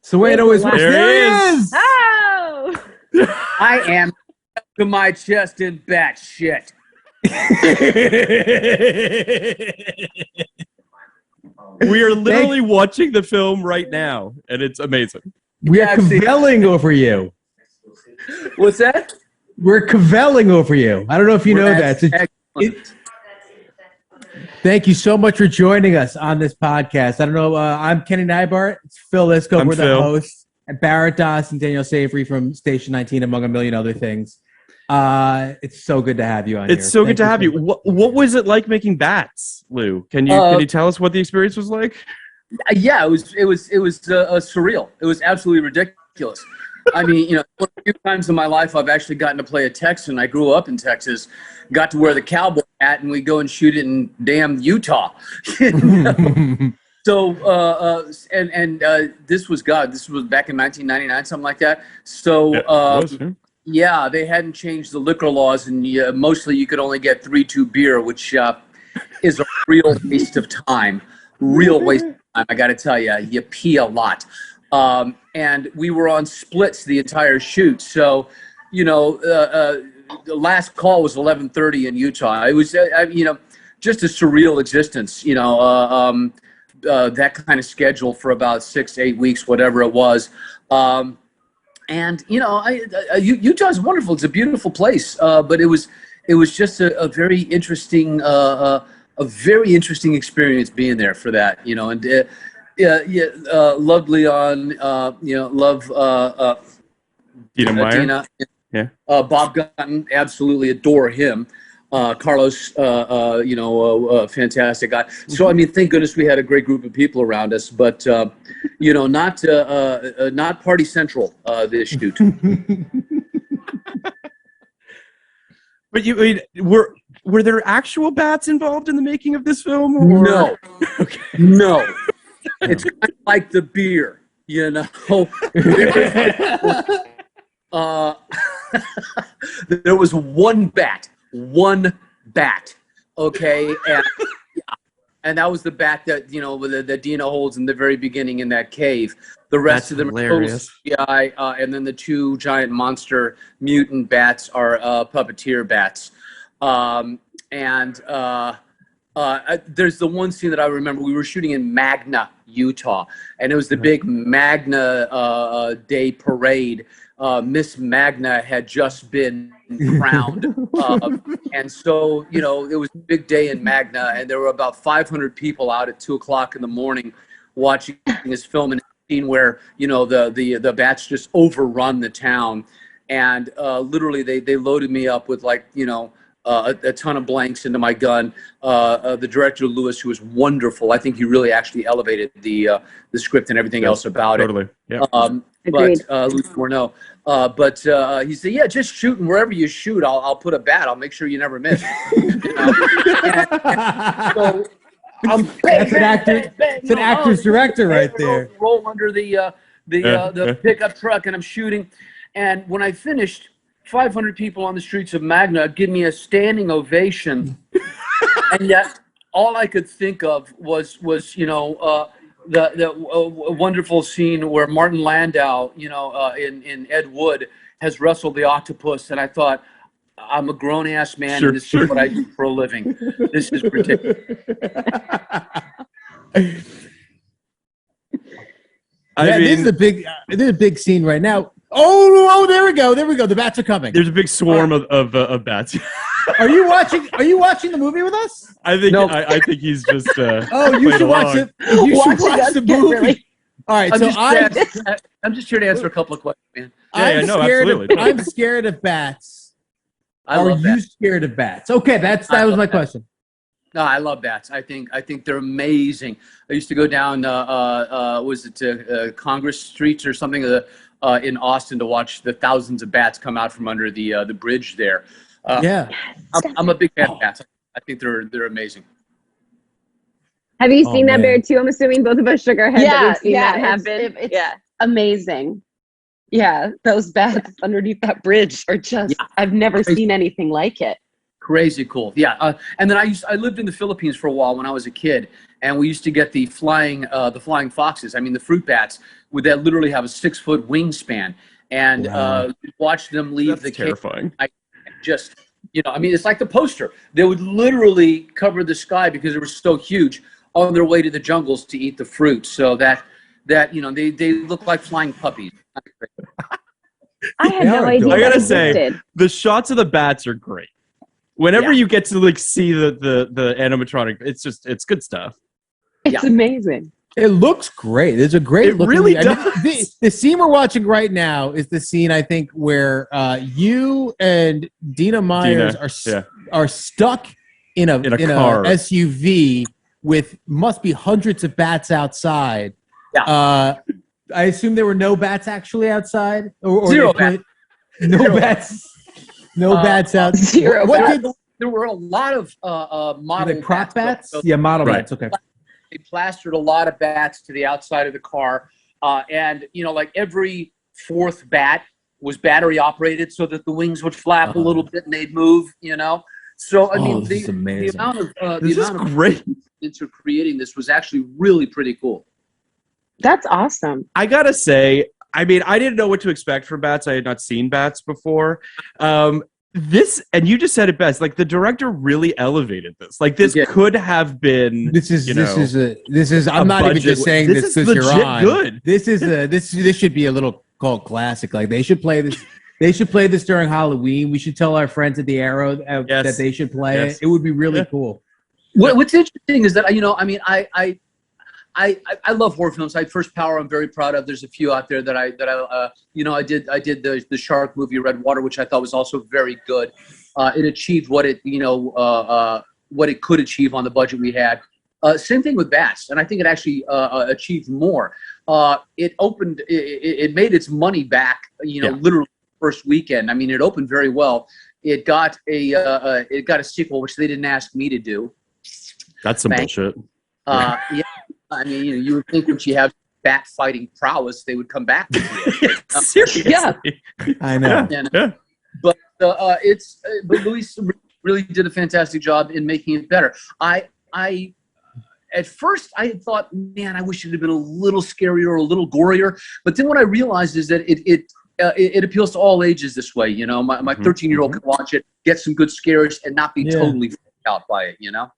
Soweto is where there he is. Oh! I am to my chest in bat shit. We are literally watching the film right now, and it's amazing. We are cavelling over you. What's that? We're cavelling over you. I don't know if you know that. Thank you so much for joining us on this podcast. I don't know. I'm Kenny Nybart. It's Phil Lisco. We're the hosts. And Barrett Doss and Danielle Savre from Station 19, among a million other things. It's so good to have you on here. It's so good to have you. What was it like making bats, Lou? Can you tell us what the experience was like? Yeah, it was surreal. It was absolutely ridiculous. I mean, a few times in my life I've actually gotten to play a Texan. I grew up in Texas, got to wear the cowboy hat, and we go and shoot it in damn Utah. So, this was back in 1999, something like that. So, yeah, they hadn't changed the liquor laws, and mostly you could only get 3-2 beer, which is a real waste of time. Real waste of time, I got to tell you. You pee a lot. And we were on splits the entire shoot. So, the last call was 11:30 in Utah. It was, just a surreal existence, that kind of schedule for about 6-8 weeks, whatever it was. Utah is wonderful. It's a beautiful place. But it was just a very interesting, experience being there for that, love Leon, love Dina Meyer. Dina. Yeah. Bob Gunton, absolutely adore him. Carlos, fantastic guy. So, I mean, thank goodness we had a great group of people around us, but, not party central, this shoot. But were there actual bats involved in the making of this film? Or? No. Okay. No. It's kind of like the beer, there was one bat, okay, and that was the bat that that Dina holds in the very beginning in that cave. The rest of them are total CGI, and then the two giant monster mutant bats are puppeteer bats. There's the one scene that I remember. We were shooting in Magna, Utah, and it was the big Magna Day parade. Miss Magna had just been crowned, and so it was a big day in Magna, and there were about 500 people out at 2:00 in the morning watching this film in a scene where the bats just overrun the town, and literally they loaded me up with a ton of blanks into my gun. The director, Lewis, who was wonderful. I think he really actually elevated the script and everything else about it. Totally. Yeah. Louis Morneau. But he said, yeah, just shoot, and wherever you shoot, I'll put a bat. I'll make sure you never miss. So that's an actor. It's an actor's director right there. Roll under the pickup truck, and I'm shooting. And when I finished, 500 people on the streets of Magna give me a standing ovation, and yet all I could think of was the wonderful scene where Martin Landau, in Ed Wood, has wrestled the octopus, and I thought, I'm a grown ass man, and this is what I do for a living. This is ridiculous. This is a big scene right now. Oh, there we go. The bats are coming. There's a big swarm of bats. Are you watching the movie with us? I think I think he's just. You should watch it. You should watch the movie. Really... All right, I'm just here to answer a couple of questions, man. Absolutely. I'm scared of bats. Are you scared of bats? Okay, that was my question. No, I love bats. I think they're amazing. I used to go down, Congress Street or something in Austin to watch the thousands of bats come out from under the bridge there. I'm a big fan of bats. I think they're amazing. Have you seen that, Bear, too? I'm assuming both of us shook our heads that we've seen that happen. It's amazing. Yeah, those bats underneath that bridge are just, I've never seen anything like it. Crazy cool. Yeah. And then I lived in the Philippines for a while when I was a kid, and we used to get the flying foxes. I mean, the fruit bats that literally have a 6-foot wingspan, and watch them leave the terrifying. cage. Just, I mean, it's like the poster. They would literally cover the sky because they were so huge on their way to the jungles to eat the fruit. So that they look like flying puppies. I had no idea. I gotta say, the shots of the bats are great. Whenever you get to see the animatronic, it's good stuff. It's amazing. It looks great. It's a great look. It really does. I mean, the scene we're watching right now is the scene, I think, where you and Dina Myers are stuck in a car. SUV with must be hundreds of bats outside. Yeah. I assume there were no bats actually outside, or Zero bats. No bats. No bats out. Zero bats. There were a lot of model prop bats. So Model bats. Okay. they plastered a lot of bats to the outside of the car. And, you know, like every fourth bat was battery operated so that the wings would flap a little bit and they'd move, you know? So, I mean, the amount of great into creating this was actually really pretty cool. That's awesome. I gotta say, I mean, I didn't know what to expect from bats. I had not seen bats before. This, and you just said it best. Like, the director really elevated this. Like, this could have been. This is. I'm not even just saying this because you're on. Good. This should be a little cult classic. Like, they should play this. They should play this during Halloween. We should tell our friends at the Arrow that they should play it. It would be really cool. What's interesting is that, you know, I mean, I love horror films. First Power, I'm very proud of. There's a few out there that I did the shark movie Red Water, which I thought was also very good. It achieved what it could achieve on the budget we had. Same thing with Bats, and I think it actually achieved more. It made its money back, literally first weekend. I mean, it opened very well. It got a sequel, which they didn't ask me to do. That's some bullshit. Yeah. I mean, you would think when she has bat fighting prowess, they would come back with you. Seriously. Yeah, I know. But Luis really did a fantastic job in making it better. At first I thought, man, I wish it had been a little scarier or a little gorier. But then what I realized is that it appeals to all ages this way. You know, my 13-year-old can watch it, get some good scares, and not be totally freaked out by it. You know.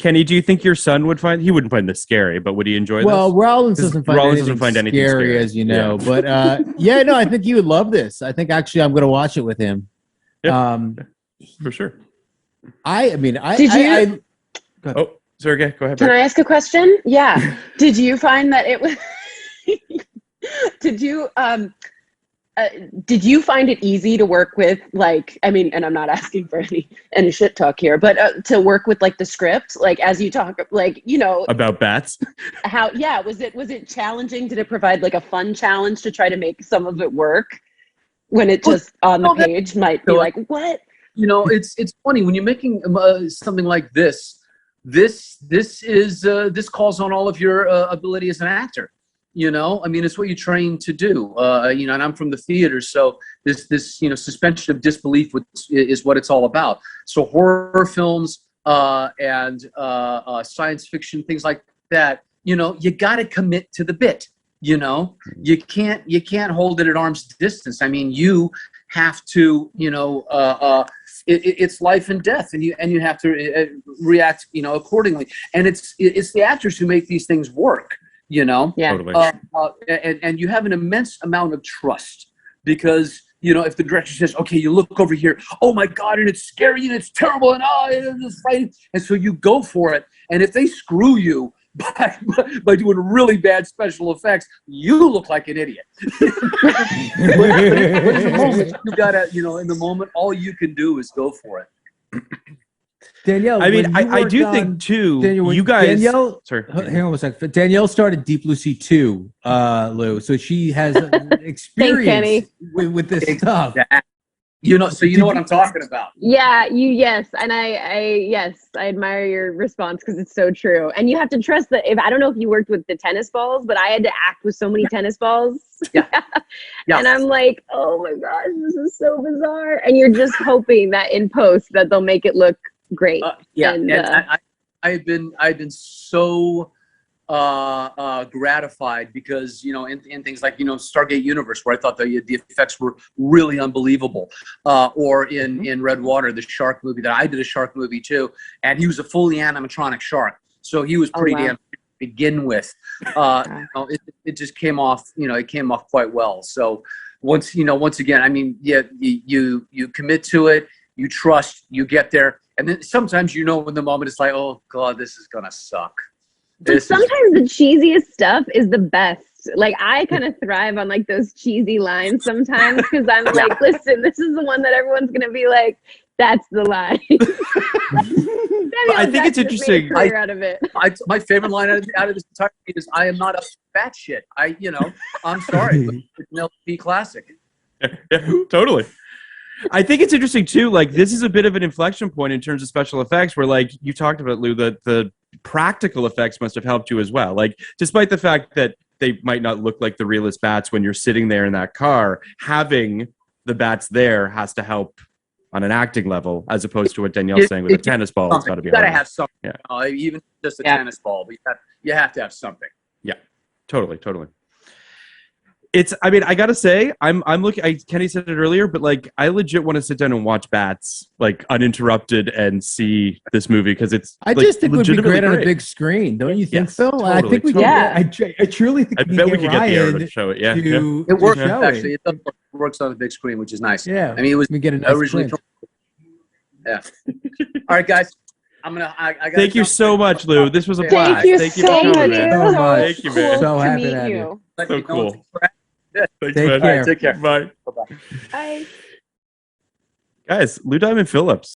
Kenny, do you think your son he wouldn't find this scary, but would he enjoy this? Well, Rollins doesn't find anything scary, as you know. Yeah. But I think he would love this. I think actually I'm going to watch it with him. Yeah, for sure. Sorry, go ahead. Can I ask a question? Yeah. Did you find that it was? Did you find it easy to work with, like, I mean, and I'm not asking for any shit talk here, but to work with, like, the script, like, as you talk, like, you know, about bats? Was it challenging? Did it provide, like, a fun challenge to try to make some of it work when it just on the page might be like, what? You know, it's funny when you're making something like this. This calls on all of your ability as an actor. You know, I mean, it's what you train to do. And I'm from the theater, so this suspension of disbelief is what it's all about. So horror films and science fiction, things like that. You know, you got to commit to the bit. You know, you can't hold it at arm's distance. I mean, you have to. It's life and death, and you have to react. Accordingly. And it's the actors who make these things work. You know, Totally. And you have an immense amount of trust because, if the director says, okay, you look over here, oh my God, and it's scary and it's terrible and it's fighting. And so you go for it. And if they screw you by doing really bad special effects, you look like an idiot. But in the moment, you gotta, in the moment, all you can do is go for it. Danielle, I mean, I do think too. Danielle, you guys, sorry, hang on a second. Danielle started Deep Blue Sea 2, Lou, so she has experience with this stuff. So you know what I'm talking about. Yeah, yes, and I admire your response because it's so true. And you have to trust that. If I don't know if you worked with the tennis balls, but I had to act with so many tennis balls. Yeah. And I'm like, oh my gosh, this is so bizarre. And you're just hoping that in post that they'll make it look great. And I've been so gratified because in things like Stargate Universe, where I thought the effects were really unbelievable, or in Red Water, the shark movie that I did a shark movie too, and he was a fully animatronic shark, so he was pretty damn to begin with. It just came off, it came off quite well. So once again, I mean, you commit to it, you trust, you get there, and then sometimes in the moment it's like, oh god, this is gonna suck. But sometimes the cheesiest stuff is the best. Like I kind of thrive on like those cheesy lines sometimes because I'm like, listen, this is the one that everyone's gonna be like, that's the line. I think it's interesting. Out of it. My favorite line out of this entire thing is, "I am not a fat shit." I'm sorry, but it's an LP classic. Yeah, totally. I think it's interesting too. Like this is a bit of an inflection point in terms of special effects, where like you talked about, Lou, the practical effects must have helped you as well. Like despite the fact that they might not look like the realest bats when you're sitting there in that car, having the bats there has to help on an acting level, as opposed to what Danielle's saying with a tennis ball. It's got to be. You got to have something. Yeah. Even just a tennis ball, but you have to have something. Yeah, totally. I mean, I gotta say, I'm looking. Kenny said it earlier, but like, I legit want to sit down and watch Bats like uninterrupted and see this movie because it's. I just think it would be great on a big screen, don't you think, Phil? Totally, I think we can. Yeah. I truly think. I bet we could get the Aaron to show it. Yeah, it works actually. It works on a big screen, which is nice. Yeah, I mean, it was we get a nice originally. Yeah. All right, guys. I gotta Thank you so much, Lou. This was a blast. Thank you so much. Thank you, man. So happy to have you. So cool. Thanks, Take man. care. Take care. Bye. Bye. Guys, Lou Diamond Phillips.